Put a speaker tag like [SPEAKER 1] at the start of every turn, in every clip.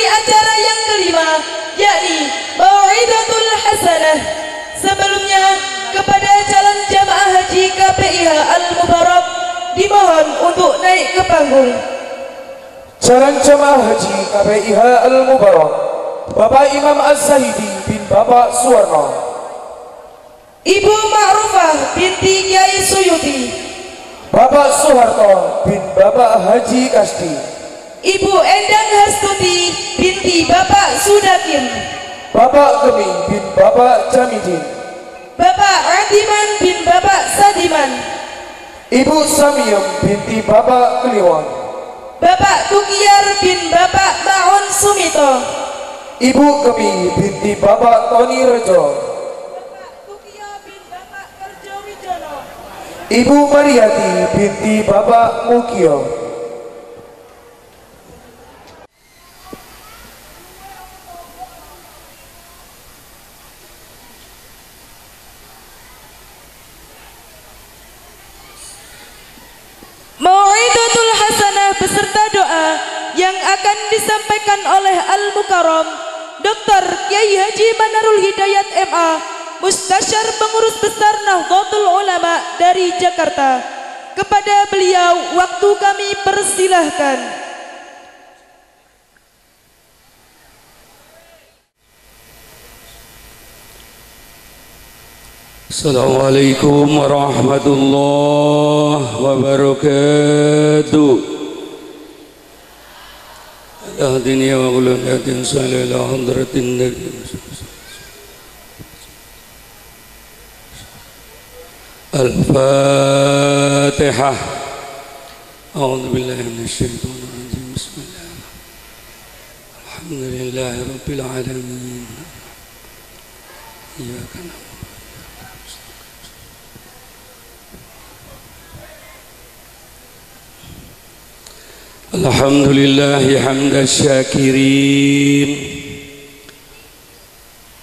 [SPEAKER 1] acara yang kelima, yakni Mau'izatul Hasanah. Sebelumnya, kepada calon jamaah haji KPIH Al-Mubarak dimohon untuk naik ke panggung.
[SPEAKER 2] Calon jamaah haji KPIH Al-Mubarak, Bapak Imam Az-Zahidi bin Bapak Suwarno,
[SPEAKER 1] Ibu Ma'rufah binti Kiai Suyuti,
[SPEAKER 2] Bapak Soeharto bin Bapak Haji Kasdi,
[SPEAKER 1] Ibu Endang Hastuti binti Bapak Sudakin,
[SPEAKER 2] Bapak Gemi bin Bapak Jamidin,
[SPEAKER 1] Bapak Adiman bin Bapak Sadiman,
[SPEAKER 2] Ibu Samiyem binti Bapak Kliwon,
[SPEAKER 1] Bapak Tukiyar bin Bapak Ma'un Sumito,
[SPEAKER 2] Ibu Gemi binti Bapak Tony Rejo,
[SPEAKER 1] Bapak Tukiyar bin Bapak Kerjo Wijono,
[SPEAKER 2] Ibu Mariati binti Bapak Mukio.
[SPEAKER 1] Mau'izatul Hasanah beserta doa yang akan disampaikan oleh Al-Mukarram Dr. Kiai Haji Manarul Hidayat MA, Mustasyar Pengurus Besar Nahdlatul Ulama dari Jakarta. Kepada beliau waktu kami persilahkan.
[SPEAKER 3] Assalamualaikum warahmatullahi wabarakatuh. Ahdini wa qulanatin sallallahu hadratin nabi. Al-Fatihah. A'udzu billahi minasy syaithanir rajim. Bismillahirrahmanirrahim. Alhamdulillahi rabbil alamin. Iyyaka na'budu. Alhamdulillah hamda syakirin.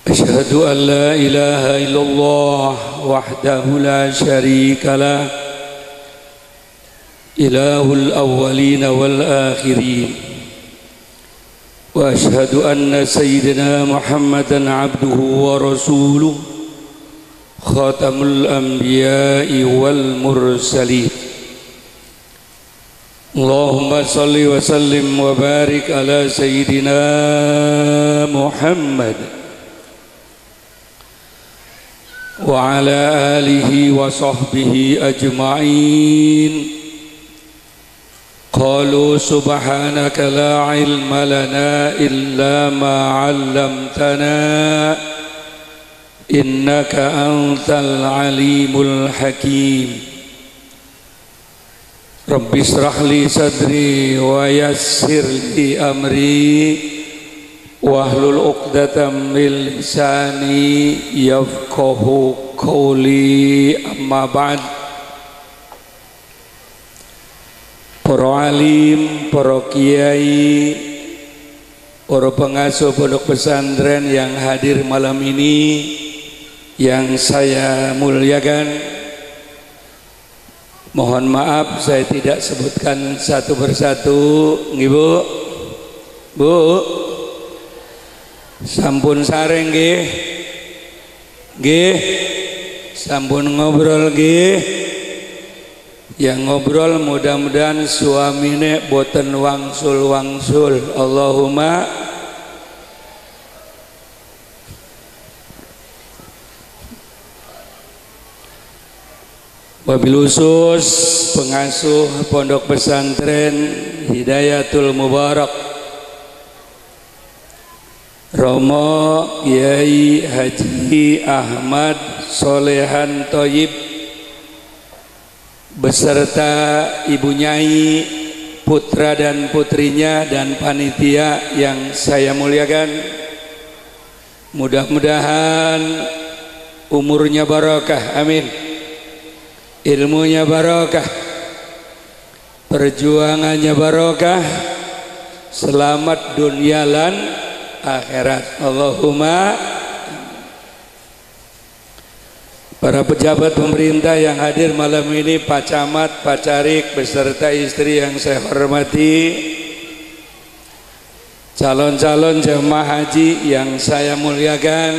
[SPEAKER 3] Asyhadu an la ilaha illallah wahdahu la syarika lah, ilahul awwalin wal akhirin. Wa asyhadu anna sayyidina Muhammadan abduhu wa rasuluh, khatamul anbiya'i wal mursalin. Allahumma salli wa sallim wa barik ala Sayyidina Muhammad wa ala alihi wa sahbihi ajma'in. Qalu subhanaka la ilma lana illa ma 'allamtana innaka antal alimul hakim. Rabbi shrah li sadri wa yassir li amri wahlul 'uqdatam min lisani yafqahu qawli, amma ba'd. Para alim, para kiai, para pengasuh pondok pesantren yang hadir malam ini yang saya muliakan, mohon maaf saya tidak sebutkan satu persatu. Ibu, Bu, sampun sareng nggih, nggih, sampun ngobrol nggih. Yang ngobrol mudah-mudahan suamine boten wangsul-wangsul. Allahumma wabil khusus pengasuh pondok pesantren Hidayatul Mubarak Romo Kiai Haji Ahmad Solehan Thoyib beserta Ibu Nyai, putra dan putrinya, dan panitia yang saya muliakan. Mudah-mudahan umurnya barokah, amin. Ilmunya barokah, perjuangannya barokah, selamat dunia dan akhirat. Allahumma. Para pejabat pemerintah yang hadir malam ini, Pak Camat, Pak Carik beserta istri yang saya hormati, calon-calon jemaah haji yang saya muliakan,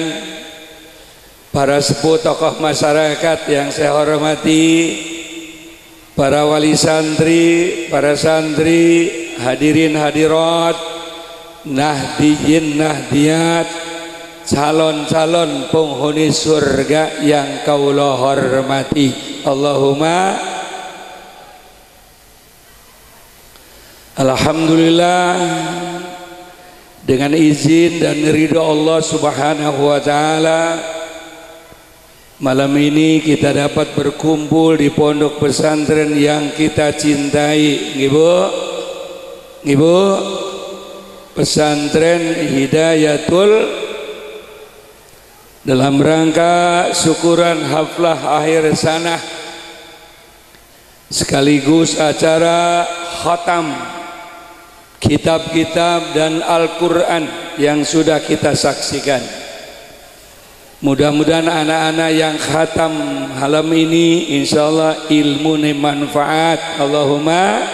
[SPEAKER 3] para sepuh tokoh masyarakat yang saya hormati, para wali santri, para santri, hadirin hadirat, nahdiyin nahdiyat, calon-calon penghuni surga yang kaulah hormati. Allahumma alhamdulillah, dengan izin dan ridho Allah Subhanahu wa taala, malam ini kita dapat berkumpul di pondok pesantren yang kita cintai, Ibu, pesantren Hidayatul, dalam rangka syukuran haflah akhir sanah sekaligus acara khatam kitab-kitab dan Al-Quran yang sudah kita saksikan. Mudah-mudahan anak-anak yang khatam malam ini insyaallah ilmu manfaat. Allahumma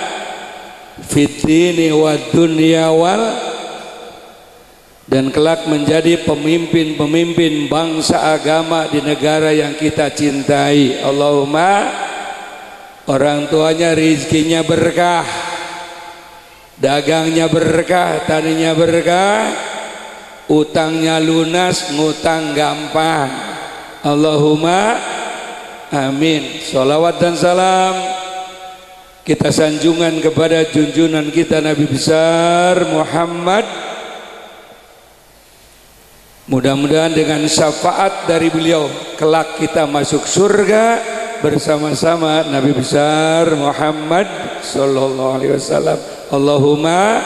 [SPEAKER 3] fid dini wad dunya wal, dan kelak menjadi pemimpin-pemimpin bangsa agama di negara yang kita cintai. Allahumma orang tuanya rizkinya berkah, dagangnya berkah, taninya berkah, utangnya lunas, ngutang gampang. Allahumma amin. Salawat dan salam kita sanjungan kepada junjungan kita Nabi besar Muhammad. Mudah-mudahan dengan syafaat dari beliau kelak kita masuk surga bersama-sama Nabi besar Muhammad sallallahu alaihi wasallam. Allahumma.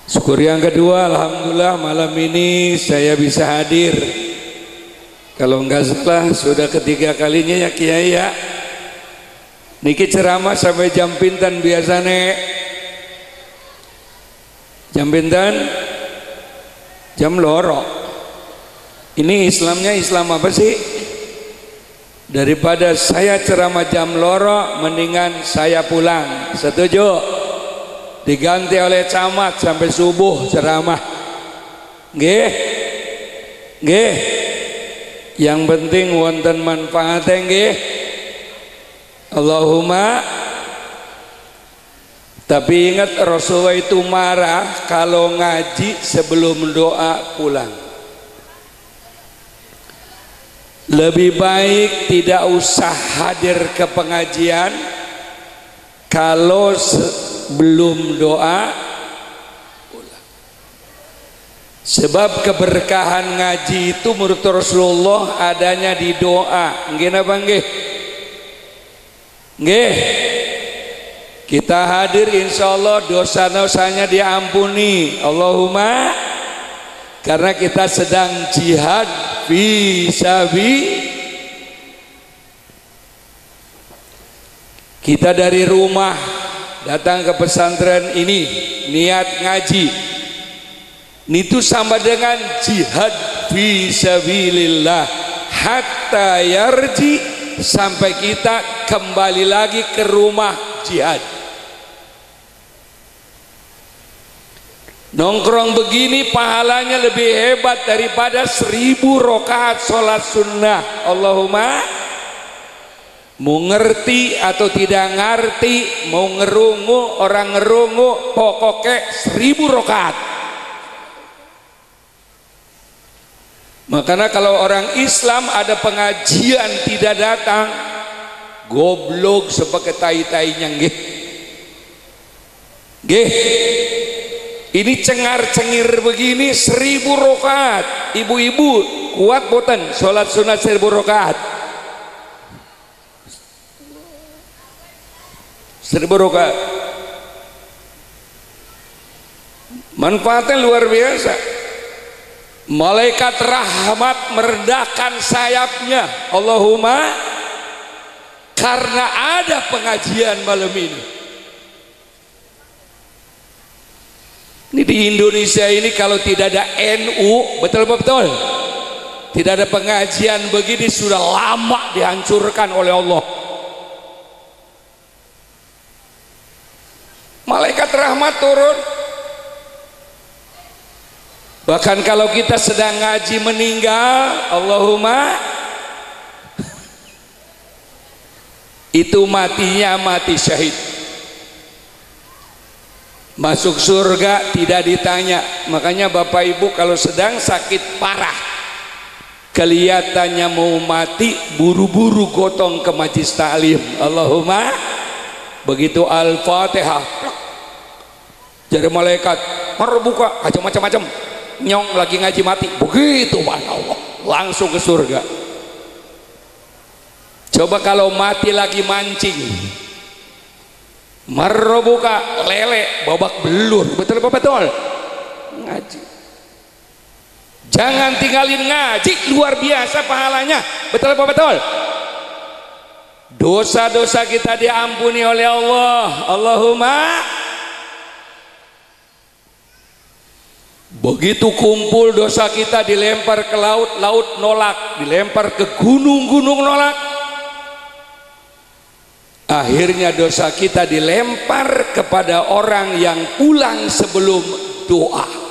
[SPEAKER 3] Syukur yang kedua, alhamdulillah malam ini saya bisa hadir. Kalau enggak salah sudah ketiga kalinya ya Kiai ya. Niki ceramah sampai jam pinten biasane. Jam pinten? Jam loro. Ini Islamnya Islam apa sih? Daripada saya ceramah jam loro, mendingan saya pulang. Setuju? Diganti oleh camat sampai subuh ceramah. Nggih? Nggih? Yang penting wonten manfaatnya nggih. Allahumma. Tapi ingat Rasulullah itu marah kalau ngaji sebelum doa pulang. Lebih baik tidak usah hadir ke pengajian kalau sebelum doa pulang. Sebab keberkahan ngaji itu menurut Rasulullah adanya di doa. Nggih napa nggih? Nggih. Kita hadir insya Allah dosa-dosanya diampuni. Allahumma, karena kita sedang jihad kita dari rumah datang ke pesantren ini niat ngaji, itu sama dengan jihad fisabilillah hatta yarji, sampai kita kembali lagi ke rumah jihad. Nongkrong begini pahalanya lebih hebat daripada 1000 rakaat sholat sunnah. Allahumma, mau ngerti atau tidak ngerti, mau ngerungu orang ngerungu, pokoknya 1000 rakaat. Makanya kalau orang Islam ada pengajian tidak datang, goblok sebagai tai-tainya nggih. Nggih. Ini cengar-cengir begini 1000 rakaat. Ibu-ibu kuat boten sholat sunat 1000 rakaat? 1000 rakaat. Manfaatnya luar biasa. Malaikat rahmat merendahkan sayapnya. Allahumma, karena ada pengajian malam ini. Ini di Indonesia ini kalau tidak ada NU, betul-betul tidak ada pengajian begini sudah lama dihancurkan oleh Allah. Malaikat rahmat turun. Bahkan kalau kita sedang ngaji meninggal, Allahumma, itu matinya mati syahid. Masuk surga tidak ditanya. Makanya Bapak Ibu kalau sedang sakit parah, kelihatannya mau mati, buru-buru gotong ke majlis ta'lim. Allahumma, begitu Al-Fatihah, jadi malaikat merbuka aja macam-macam, nyong lagi ngaji mati, begitu Allah langsung ke surga. Coba kalau mati lagi mancing, merbuka lele babak belur, betul apa betul? Ngaji, jangan tinggalin ngaji, luar biasa pahalanya, betul apa betul? Dosa-dosa kita diampuni oleh Allah. Allahumma. Begitu kumpul dosa kita dilempar ke laut, laut nolak, dilempar ke gunung, gunung nolak. Akhirnya dosa kita dilempar kepada orang yang pulang sebelum doa.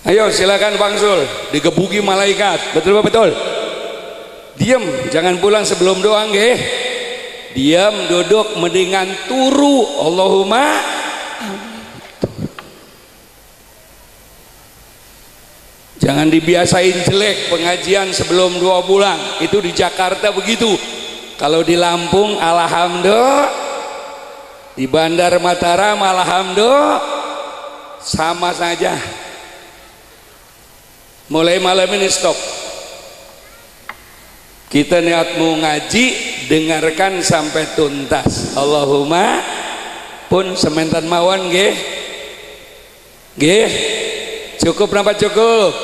[SPEAKER 3] Ayo silakan Bang Sul, digebuki malaikat, betul betul. Diam, jangan pulang sebelum doa, nggih. Diam, duduk, mendingan turu. Allahumma. Jangan dibiasain jelek pengajian sebelum 2 bulan. Itu di Jakarta begitu. Kalau di Lampung alhamdulillah, di Bandar Mataram alhamdulillah, sama saja. Mulai malam ini stop. Kita niat mau ngaji, dengarkan sampai tuntas. Allahumma. Pun sementan mawon nggih. Nggih. Cukup napa cukup?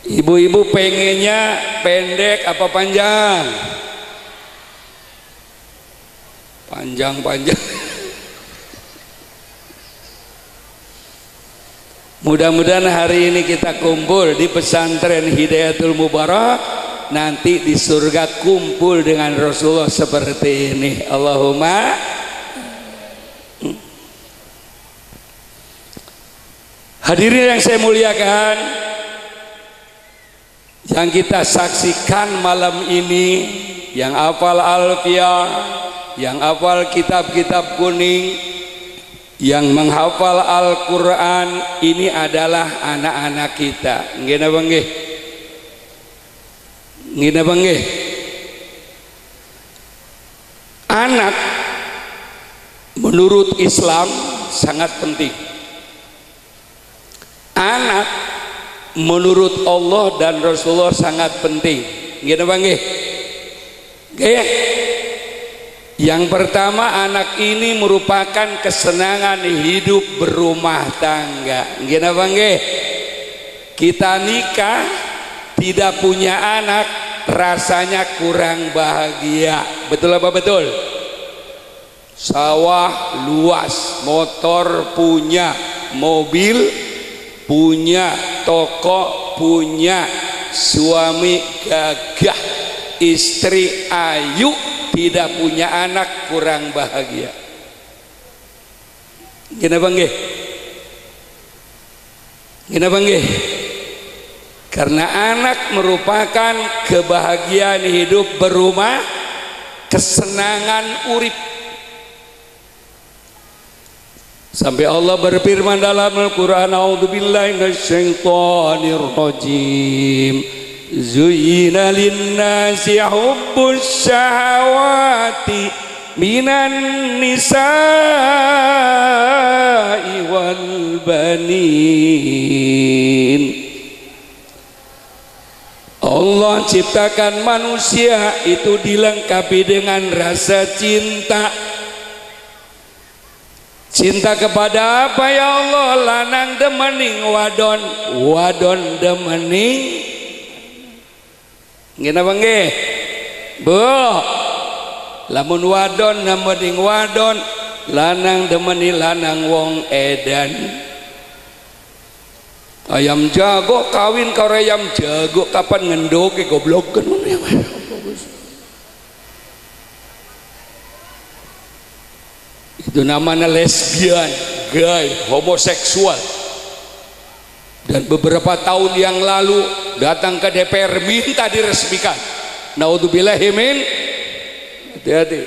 [SPEAKER 3] Ibu-ibu pengennya pendek apa panjang? Panjang-panjang. Mudah-mudahan hari ini kita kumpul di pesantren Hidayatul Mubarak, nanti di surga kumpul dengan Rasulullah seperti ini. Allahumma. Hadirin yang saya muliakan, yang kita saksikan malam ini, yang hafal Alfiyah, yang hafal kitab-kitab kuning, yang menghafal Al-Quran, ini adalah anak-anak kita. Nggih napa nggih? Nggih napa nggih? Anak menurut Islam sangat penting. Anak menurut Allah dan Rasulullah sangat penting. Nggih napa nggih? Nggih. Yang pertama, anak ini merupakan kesenangan hidup berumah tangga. Nggih napa nggih? Kita nikah tidak punya anak, rasanya kurang bahagia. Betul apa betul? Sawah luas, motor punya, mobil punya, toko punya, suami gagah, istri ayu, tidak punya anak, kurang bahagia. Kenapa nggih? Kenapa nggih? Karena anak merupakan kebahagiaan hidup berumah, kesenangan urip. Sampai Allah berfirman dalam Al-Quran, a'udzubillahi minasyaitonirrajim, zuyyina linnasi hubbus syahawati minan nisa'i wal banin. Allah ciptakan manusia itu dilengkapi dengan rasa cinta. Cinta kepada apa ya Allah? Lanang demening wadon, wadon demening. Nggih napa nggih? Bu, lamun wadon demening wadon, lanang demeni lanang wong edan. Ayam jago kawin karo ayam jago, kapan ngendoke goblok kan. Itu namanya lesbian, gay, homoseksual. Dan beberapa tahun yang lalu datang ke DPR minta diresmikan. Naudzubillahi min, hati-hati.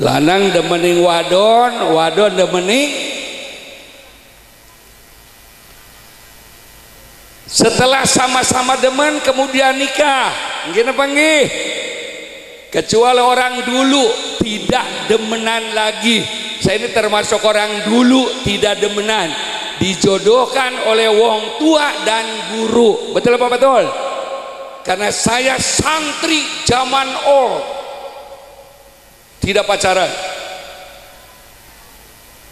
[SPEAKER 3] Lanang demening wadon, wadon demening. Setelah sama-sama demen kemudian nikah, gini apa nggih? Kecuali orang dulu tidak demenan lagi. Saya ini termasuk orang dulu tidak demenan, dijodohkan oleh wong tua dan guru. Betul apa betul? Karena saya santri zaman old, tidak pacaran.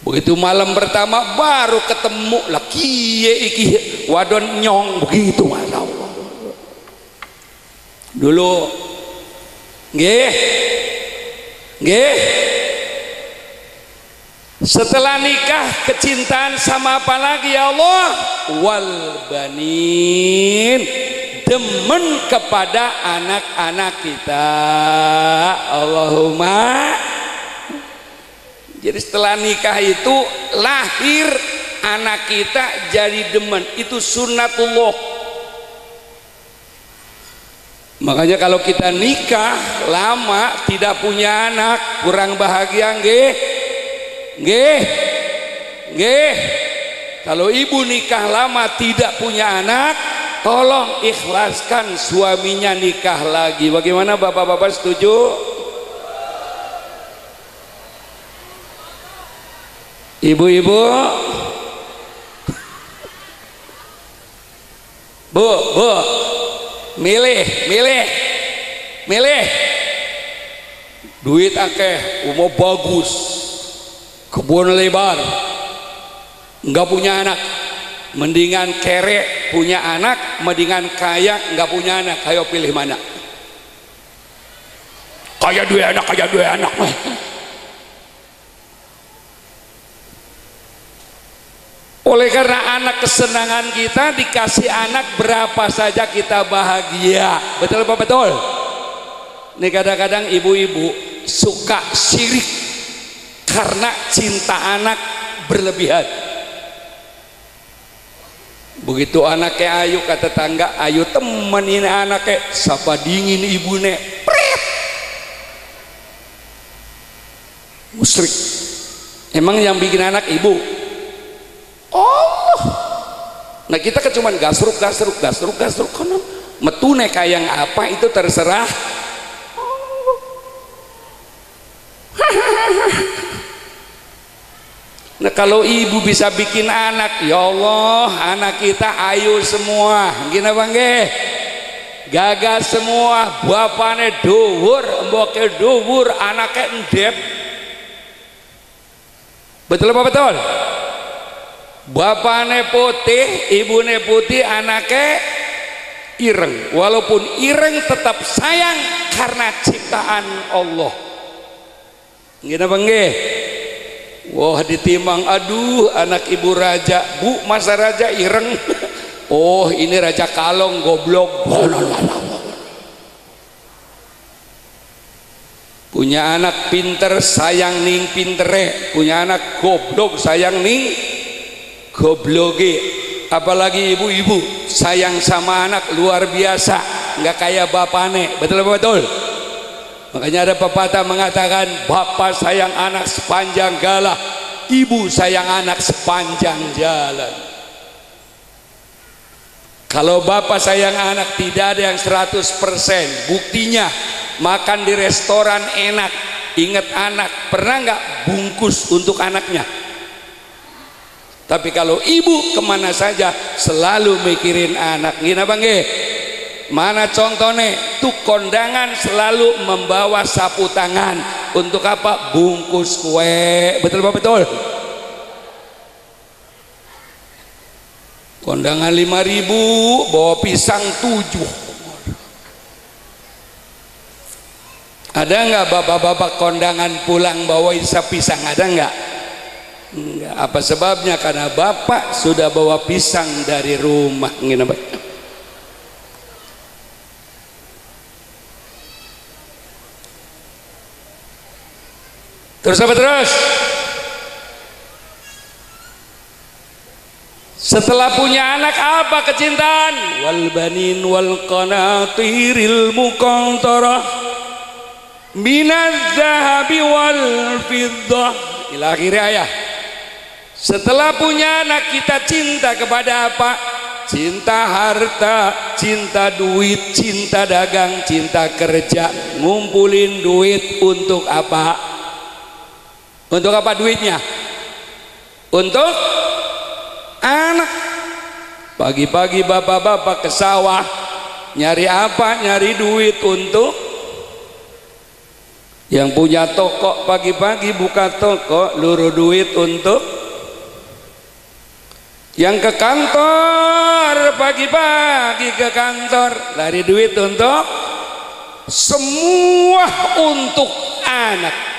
[SPEAKER 3] Begitu malam pertama baru ketemu lah kiye iki wadon nyong begitu, masya Allah. Dulu nggih, nggih. Setelah nikah kecintaan sama apa lagi ya Allah? Wal banin, demen kepada anak-anak kita. Allahumma. Jadi setelah nikah itu lahir anak kita jadi demen, itu sunnatullah. Makanya kalau kita nikah lama tidak punya anak kurang bahagia nggih. Nggih, nggih. Kalau ibu nikah lama tidak punya anak, tolong ikhlaskan suaminya nikah lagi. Bagaimana bapak-bapak, setuju? Ibu-ibu, bu, milih, duit akeh, umur bagus, kebun lebar, nggak punya anak, mendingan kere punya anak, mendingan kaya nggak punya anak. Ayo pilih mana? Kaya dua anak. Oleh karena anak kesenangan kita, dikasih anak berapa saja kita bahagia. Betul apa betul? Ini kadang-kadang ibu-ibu suka syirik karena cinta anak berlebihan. Begitu anaknya ayu ke tetangga, ayu temenin anaknya, sapa dingin ibune, prit. Musyrik. Emang yang bikin anak ibu? Allah. Nah kita kan cuma gasruk kono metune kayak apa itu terserah. Nah kalau ibu bisa bikin anak, ya Allah, anak kita ayu semua, gini bang gagas semua, bapaknya dhuwur, mboknya dhuwur, anaknya endep. Betul apa betul? Bapaknya putih, ibunya putih, anaknya ireng. Walaupun ireng tetap sayang karena ciptaan Allah. Gini bang wah ditimang, aduh anak ibu raja, bu masa raja ireng. Oh ini raja kalong goblok. Punya anak pinter sayang ning pintere, punya anak goblok sayang ning gobloge. Apalagi ibu-ibu sayang sama anak luar biasa, nggak kayak bapaknya. Betul apa betul? Makanya ada pepatah mengatakan, bapak sayang anak sepanjang galah, ibu sayang anak sepanjang jalan. Kalau bapak sayang anak tidak ada yang 100%. Buktinya makan di restoran enak, ingat anak, pernah nggak bungkus untuk anaknya? Tapi kalau ibu kemana saja selalu mikirin anak. Gini bang mana contohnya? Tuh kondangan selalu membawa sapu tangan. Untuk apa? Bungkus kue. Betul apa betul? Kondangan 5.000 bawa pisang 7. Ada nggak bapak-bapak kondangan pulang bawa isa pisang? Ada nggak? Enggak. Apa sebabnya? Karena bapak sudah bawa pisang dari rumah. Terus apa terus? Setelah punya anak apa kecintaan? Wal banin wal qanatiril muqantarah minaz zahabi wal fiddah ila akhir ayat. Setelah punya anak kita cinta kepada apa? Cinta harta, cinta duit, cinta dagang, cinta kerja. Ngumpulin duit untuk apa? Untuk apa duitnya? Untuk anak. Pagi-pagi bapak-bapak ke sawah nyari apa? Nyari duit untuk yang punya toko. Pagi-pagi buka toko, luruh duit untuk yang ke kantor. Pagi-pagi ke kantor, lari duit untuk semua untuk anak.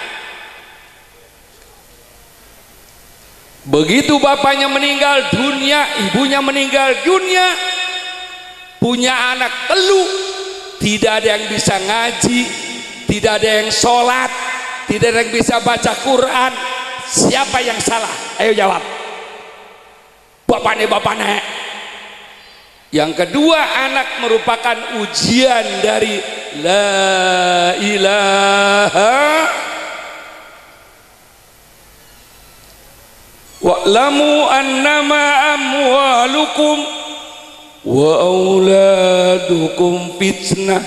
[SPEAKER 3] Begitu bapaknya meninggal dunia, ibunya meninggal dunia, punya anak telu, tidak ada yang bisa ngaji, tidak ada yang sholat, tidak ada yang bisa baca Quran. Siapa yang salah? Ayo jawab. Bapaknya. Yang kedua, anak merupakan ujian dari la ilaha wa'lamu annama amwalukum wa auladukum fitnah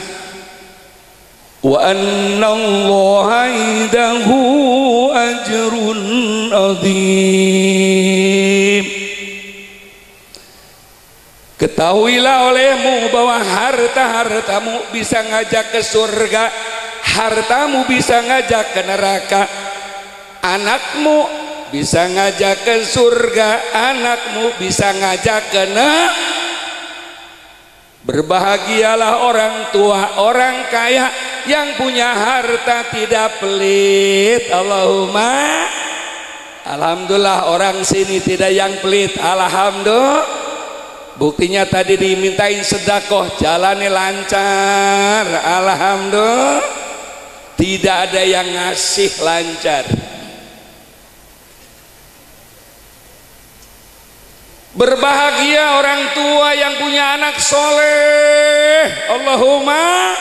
[SPEAKER 3] wa annallaha indahu ajrun azim. Ketahuilah olehmu bahwa hartamu bisa ngajak ke surga, hartamu bisa ngajak ke neraka. Anakmu bisa ngajak ke surga, anakmu bisa ngajak ke neraka. Berbahagialah orang tua, orang kaya yang punya harta tidak pelit. Allahumma alhamdulillah, orang sini tidak yang pelit. Alhamdulillah. Buktinya tadi dimintain sedekah, jalannya lancar. Alhamdulillah. Tidak ada yang ngasih lancar. Berbahagia orang tua yang punya anak soleh. Allahumma.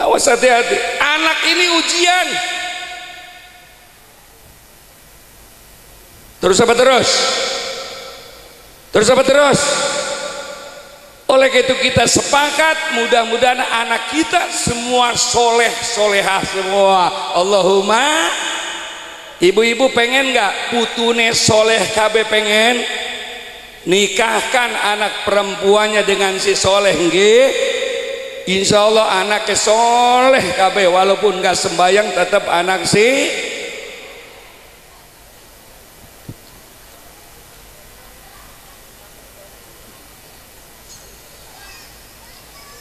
[SPEAKER 3] Awas, hati-hati. Anak ini ujian. Terus apa terus? Terus apa terus? Oleh itu kita sepakat, mudah-mudahan anak kita semua soleh, solehah semua. Allahumma. Ibu-ibu pengen nggak putune soleh KB? Pengen? Nikahkan anak perempuannya dengan si soleh, nggih? Insya Allah anaknya soleh KB, walaupun nggak sembayang tetap anak si.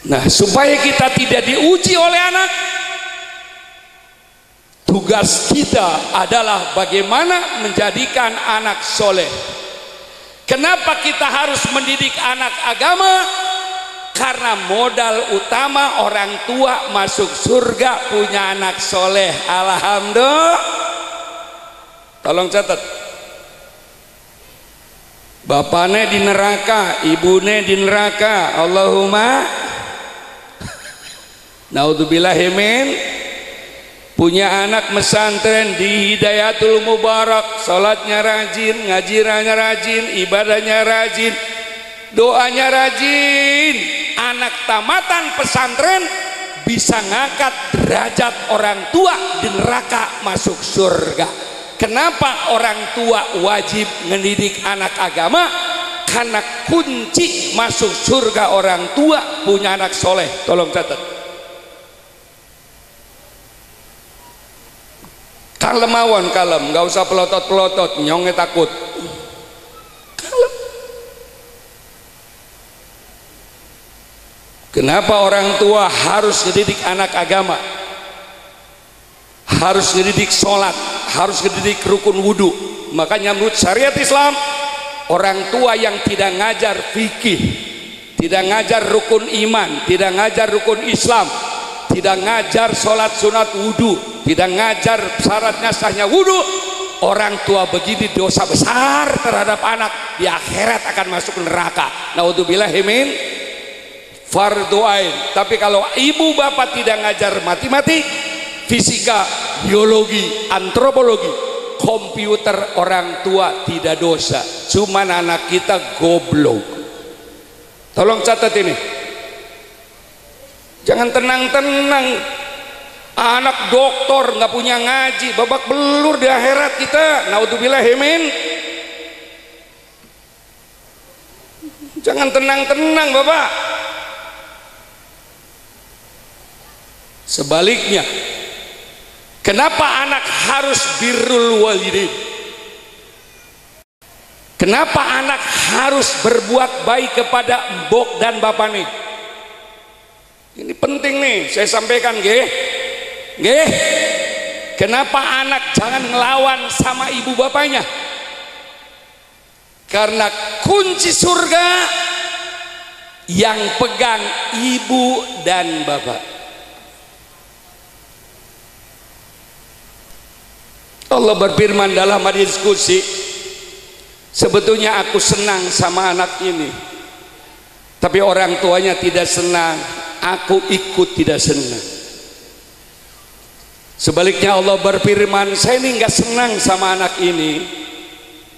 [SPEAKER 3] Nah, supaya kita tidak diuji oleh anak, tugas kita adalah bagaimana menjadikan anak soleh. Kenapa kita harus mendidik anak agama? Karena modal utama orang tua masuk surga punya anak soleh. Alhamdulillah. Tolong catat. Bapaknya di neraka, ibunya di neraka. Allahumma. Naudzubillahimin. Punya anak mesantren di Hidayatul Mubarak, sholatnya rajin, ngajirannya rajin, ibadahnya rajin, doanya rajin. Anak tamatan pesantren bisa ngangkat derajat orang tua di neraka masuk surga. Kenapa orang tua wajib mendidik anak agama? Karena kunci masuk surga orang tua punya anak soleh. Tolong catat. Kalem mawon, kalem, nggak usah pelotot-pelotot, nyongnya takut. Kalem. Kenapa orang tua harus mendidik anak agama? harus ngedidik sholat, harus ngedidik rukun wudhu. Makanya menurut syariat Islam, orang tua yang tidak ngajar fikih, tidak ngajar rukun iman, tidak ngajar rukun Islam, tidak ngajar sholat sunat wudhu, tidak ngajar syaratnya sahnya wudhu, orang tua begini dosa besar terhadap anak, di akhirat akan masuk neraka. Naudzubillah min fardhu ain. Tapi kalau ibu bapak tidak ngajar matematik, fisika, biologi, antropologi, komputer, orang tua tidak dosa, cuman anak kita goblok. Tolong catat ini, jangan tenang-tenang. Anak doktor nggak punya ngaji, babak belur di akhirat kita. Naudzubillah min. Jangan tenang-tenang bapak. Sebaliknya, kenapa anak harus birrul walidain? Kenapa anak harus berbuat baik kepada mbok dan bapak nih? Ini penting nih, saya sampaikan, nggih. Nggih. Kenapa anak jangan ngelawan sama ibu bapaknya? Karena kunci surga yang pegang ibu dan bapak. Allah berfirman dalam hadis qudsi, sebetulnya aku senang sama anak ini, tapi orang tuanya tidak senang, aku ikut tidak senang. Sebaliknya Allah berfirman, saya ini nggak senang sama anak ini,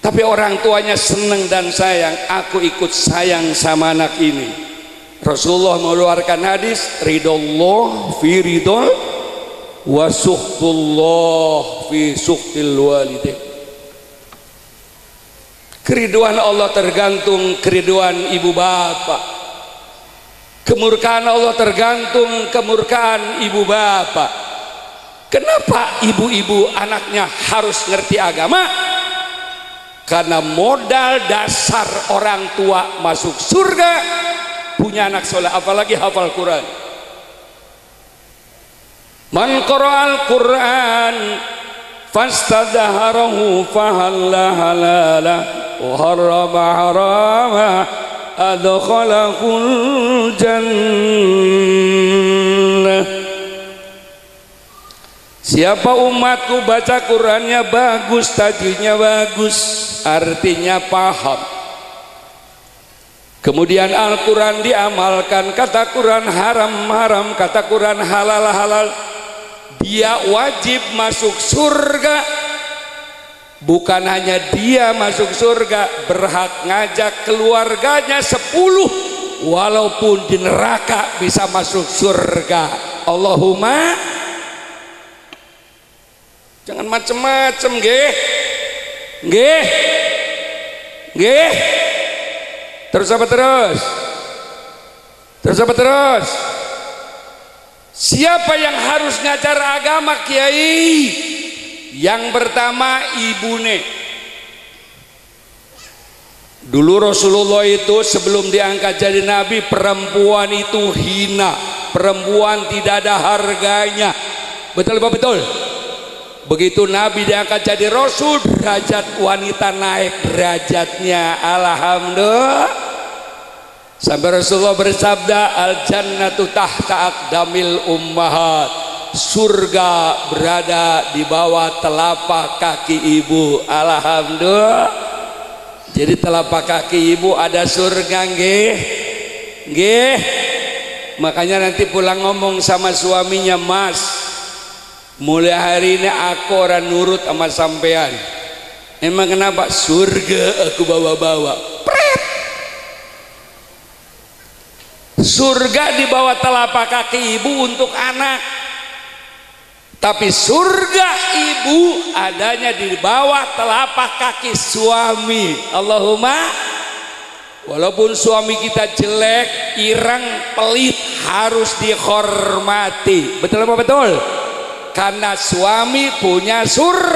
[SPEAKER 3] tapi orang tuanya senang dan sayang, aku ikut sayang sama anak ini. Rasulullah mengeluarkan hadis, ridallah fi ridol wa suhtullah fi suhtil walidain. Keriduan Allah tergantung keriduan ibu bapak, kemurkaan Allah tergantung kemurkaan ibu bapak. Kenapa ibu-ibu anaknya harus ngerti agama? Karena modal dasar orang tua masuk surga punya anak soleh, apalagi hafal Quran. Man qara'al Qur'an fastadharahu fahalla halala wa harrama harama adkhalahul jannah. Siapa umatku baca Qur'annya bagus, tajwidnya bagus, artinya paham, kemudian Al-Quran diamalkan, kata Quran haram-haram, kata Quran halal-halal, dia wajib masuk surga. Bukan hanya dia masuk surga, berhak ngajak keluarganya 10, walaupun di neraka bisa masuk surga. Allahumma, jangan macem-macem, nggih. Nggih. Nggih. Terus apa terus? Terus apa terus? Siapa yang harus ngajar agama, Kiai? Yang pertama ibune. Dulu Rasulullah itu sebelum diangkat jadi nabi, perempuan itu hina, perempuan tidak ada harganya. Betul apa betul? Begitu nabi diangkat jadi rasul, derajat wanita naik derajatnya, alhamdulillah. Sampai Rasulullah bersabda, al jannatu tahta aqdamil ummahat, surga berada di bawah telapak kaki ibu. Alhamdulillah. Jadi telapak kaki ibu ada surga, nggih. Nggih. Makanya nanti pulang ngomong sama suaminya, Mas, mulai hari ini aku orang nurut sama sampean. Emang kenapa? Surga aku bawa-bawa. Surga di bawah telapak kaki ibu untuk anak, tapi surga ibu adanya di bawah telapak kaki suami. Allahumma, walaupun suami kita jelek, ireng, pelit, harus dihormati. Betul apa betul? Karena suami punya surga.